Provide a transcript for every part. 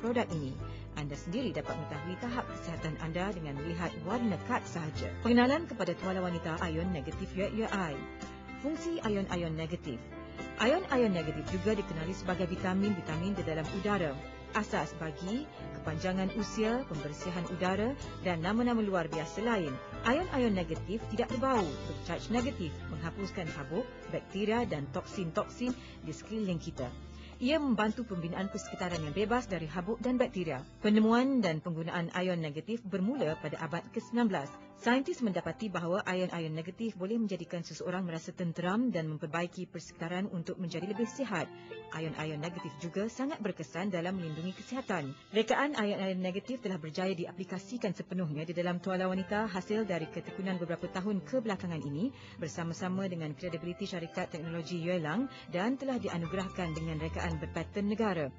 produk ini. Anda sendiri dapat mengetahui tahap kesihatan anda dengan melihat warna kad sahaja. Pengenalan kepada tuala wanita ion negatif UAI. Fungsi ion-ion negatif. Ion-ion negatif juga dikenali sebagai vitamin-vitamin di dalam udara. Asas bagi kepanjangan usia, pembersihan udara dan nama-nama luar biasa lain. Ion-ion negatif tidak berbau, bercaj negatif, menghapuskan habuk, bakteria dan toksin-toksin di sekeliling kita. Ia membantu pembinaan persekitaran yang bebas dari habuk dan bakteria. Penemuan dan penggunaan ion negatif bermula pada abad ke-19. Saintis mendapati bahawa ion-ion negatif boleh menjadikan seseorang merasa tenteram dan memperbaiki persekitaran untuk menjadi lebih sihat. Ion-ion negatif juga sangat berkesan dalam melindungi kesihatan. Rekaan ion-ion negatif telah berjaya diaplikasikan sepenuhnya di dalam tuala wanita hasil dari ketekunan beberapa tahun kebelakangan ini bersama-sama dengan kredibiliti syarikat teknologi Yuelang dan telah dianugerahkan dengan rekaan berpaten negara.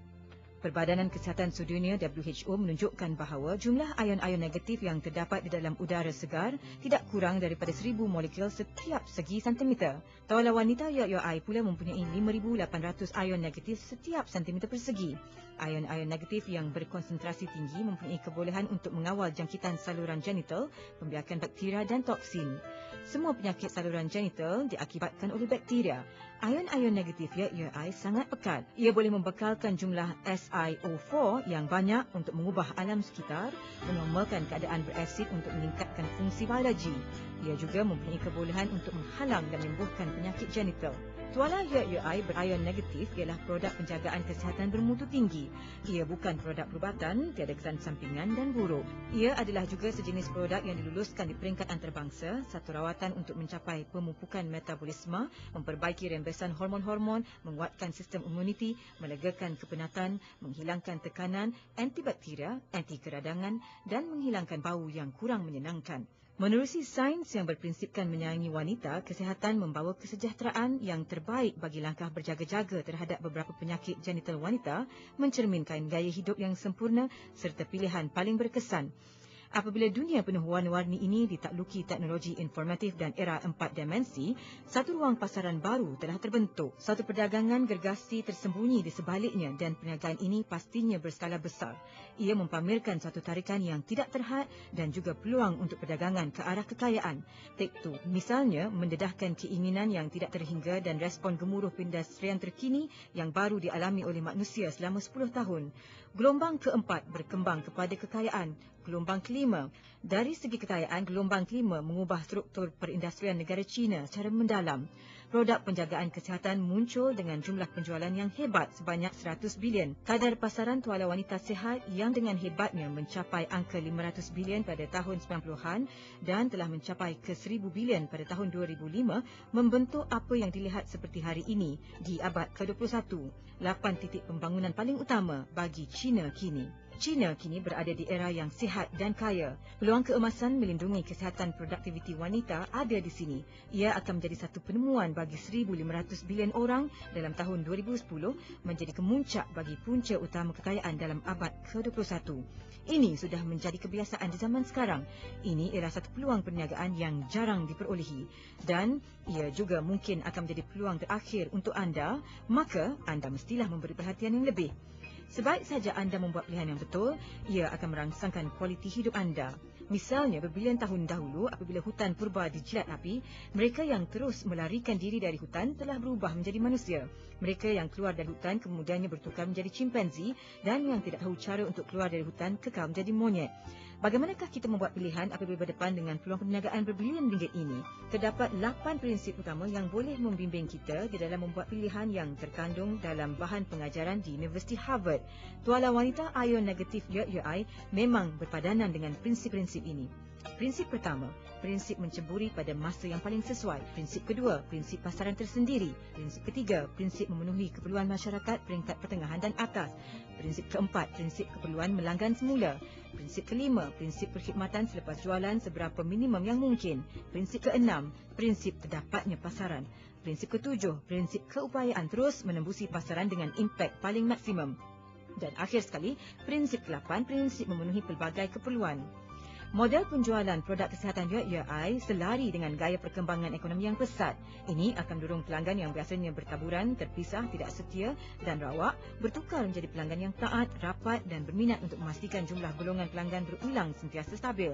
Perbadanan Kesihatan Sedunia WHO menunjukkan bahawa jumlah ion-ion negatif yang terdapat di dalam udara segar tidak kurang daripada 1,000 molekul setiap segi sentimeter. Tuala wanita UAI pula mempunyai 5,800 ion negatif setiap sentimeter persegi. Ion-ion negatif yang berkonsentrasi tinggi mempunyai kebolehan untuk mengawal jangkitan saluran genital, pembiakan bakteria dan toksin. Semua penyakit saluran genital diakibatkan oleh bakteria. Ion-ion negatif UAI sangat pekat. Ia boleh membekalkan jumlah SiO4 yang banyak untuk mengubah alam sekitar, menormalkan keadaan berasid untuk meningkatkan fungsi biologi. Ia juga mempunyai kebolehan untuk menghalang dan menyembuhkan penyakit genital. Tuala UAI berion negatif ialah produk penjagaan kesihatan bermutu tinggi. Ia bukan produk perubatan, tiada kesan sampingan dan buruk. Ia adalah juga sejenis produk yang diluluskan di peringkat antarabangsa, satu rawatan untuk mencapai pemupukan metabolisme, memperbaiki rembesan hormon-hormon, menguatkan sistem imuniti, melegakan kepenatan, menghilangkan tekanan, antibakteria, anti keradangan dan menghilangkan bau yang kurang menyenangkan. Menerusi sains yang berprinsipkan menyayangi wanita, kesihatan membawa kesejahteraan yang terbaik bagi langkah berjaga-jaga terhadap beberapa penyakit genital wanita, mencerminkan gaya hidup yang sempurna serta pilihan paling berkesan. Apabila dunia penuh warna-warni ini ditakluki teknologi informatif dan era 4 dimensi, satu ruang pasaran baru telah terbentuk. Satu perdagangan gergasi tersembunyi di sebaliknya dan perniagaan ini pastinya berskala besar. Ia mempamerkan satu tarikan yang tidak terhad dan juga peluang untuk perdagangan ke arah kekayaan. Take-two, misalnya, mendedahkan keinginan yang tidak terhingga dan respon gemuruh perindustrian terkini yang baru dialami oleh manusia selama 10 tahun. Gelombang keempat berkembang kepada kekayaan. Gelombang kelima. Dari segi kekayaan, gelombang kelima mengubah struktur perindustrian negara China secara mendalam. Produk penjagaan kesihatan muncul dengan jumlah penjualan yang hebat sebanyak 100 bilion. Kadar pasaran tuala wanita sihat yang dengan hebatnya mencapai angka 500 bilion pada tahun 90-an dan telah mencapai ke 1000 bilion pada tahun 2005 membentuk apa yang dilihat seperti hari ini di abad ke-21. 8 titik pembangunan paling utama bagi China kini. China kini berada di era yang sihat dan kaya. Peluang keemasan melindungi kesihatan produktiviti wanita ada di sini. Ia akan menjadi satu penemuan bagi 1,500 bilion orang dalam tahun 2010 menjadi kemuncak bagi punca utama kekayaan dalam abad ke-21. Ini sudah menjadi kebiasaan di zaman sekarang. Ini ialah satu peluang perniagaan yang jarang diperolehi dan ia juga mungkin akan menjadi peluang terakhir untuk anda, maka anda mestilah memberi perhatian yang lebih. Sebaik saja anda membuat pilihan yang betul, ia akan merangsangkan kualiti hidup anda. Misalnya, berbilion tahun dahulu apabila hutan purba dijilat api, mereka yang terus melarikan diri dari hutan telah berubah menjadi manusia. Mereka yang keluar dari hutan kemudiannya bertukar menjadi chimpanzee dan yang tidak tahu cara untuk keluar dari hutan kekal menjadi monyet. Bagaimanakah kita membuat pilihan apabila berdepan dengan peluang perniagaan berbilion ringgit ini? Terdapat 8 prinsip utama yang boleh membimbing kita di dalam membuat pilihan yang terkandung dalam bahan pengajaran di Universiti Harvard. Tuala wanita ion negatif UAI memang berpadanan dengan prinsip-prinsip ini. Prinsip pertama, prinsip menceburi pada masa yang paling sesuai. Prinsip kedua, prinsip pasaran tersendiri. Prinsip ketiga, prinsip memenuhi keperluan masyarakat peringkat pertengahan dan atas. Prinsip keempat, prinsip keperluan melanggan semula. Prinsip kelima, prinsip perkhidmatan selepas jualan seberapa minimum yang mungkin. Prinsip keenam, prinsip terdapatnya pasaran. Prinsip ketujuh, prinsip keupayaan terus menembusi pasaran dengan impak paling maksimum. Dan akhir sekali, prinsip ke-8, prinsip memenuhi pelbagai keperluan. Model penjualan produk kesihatan UAI selari dengan gaya perkembangan ekonomi yang pesat. Ini akan mendorong pelanggan yang biasanya bertaburan, terpisah, tidak setia dan rawak bertukar menjadi pelanggan yang taat, rapat dan berminat untuk memastikan jumlah golongan pelanggan berulang sentiasa stabil.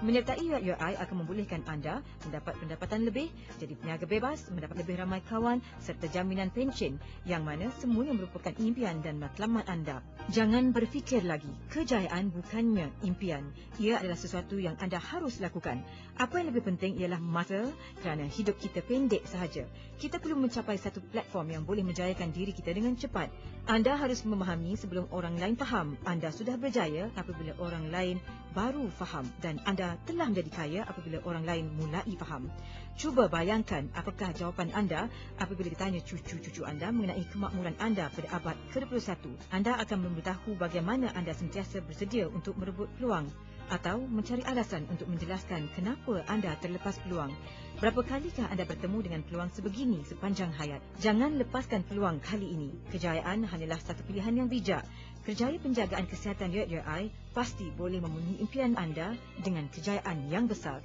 Menyertai UAI akan membolehkan anda mendapat pendapatan lebih, jadi peniaga bebas, mendapat lebih ramai kawan serta jaminan pencen yang mana semuanya merupakan impian dan matlamat anda. Jangan berfikir lagi, kejayaan bukannya impian. Ia adalah sesuatu yang anda harus lakukan. Apa yang lebih penting ialah masa kerana hidup kita pendek sahaja. Kita perlu mencapai satu platform yang boleh menjayakan diri kita dengan cepat. Anda harus memahami sebelum orang lain faham. Anda sudah berjaya apabila orang lain baru faham dan anda telah menjadi kaya apabila orang lain mulai faham. Cuba bayangkan apakah jawapan anda apabila ditanya cucu-cucu anda mengenai kemakmuran anda pada abad ke-21. Anda akan memberitahu bagaimana anda sentiasa bersedia untuk merebut peluang atau mencari alasan untuk menjelaskan kenapa anda terlepas peluang. Berapa kalikah anda bertemu dengan peluang sebegini sepanjang hayat? Jangan lepaskan peluang kali ini. Kejayaan hanyalah satu pilihan yang bijak. Kerjaya penjagaan kesihatan UAI pasti boleh memenuhi impian anda dengan kejayaan yang besar.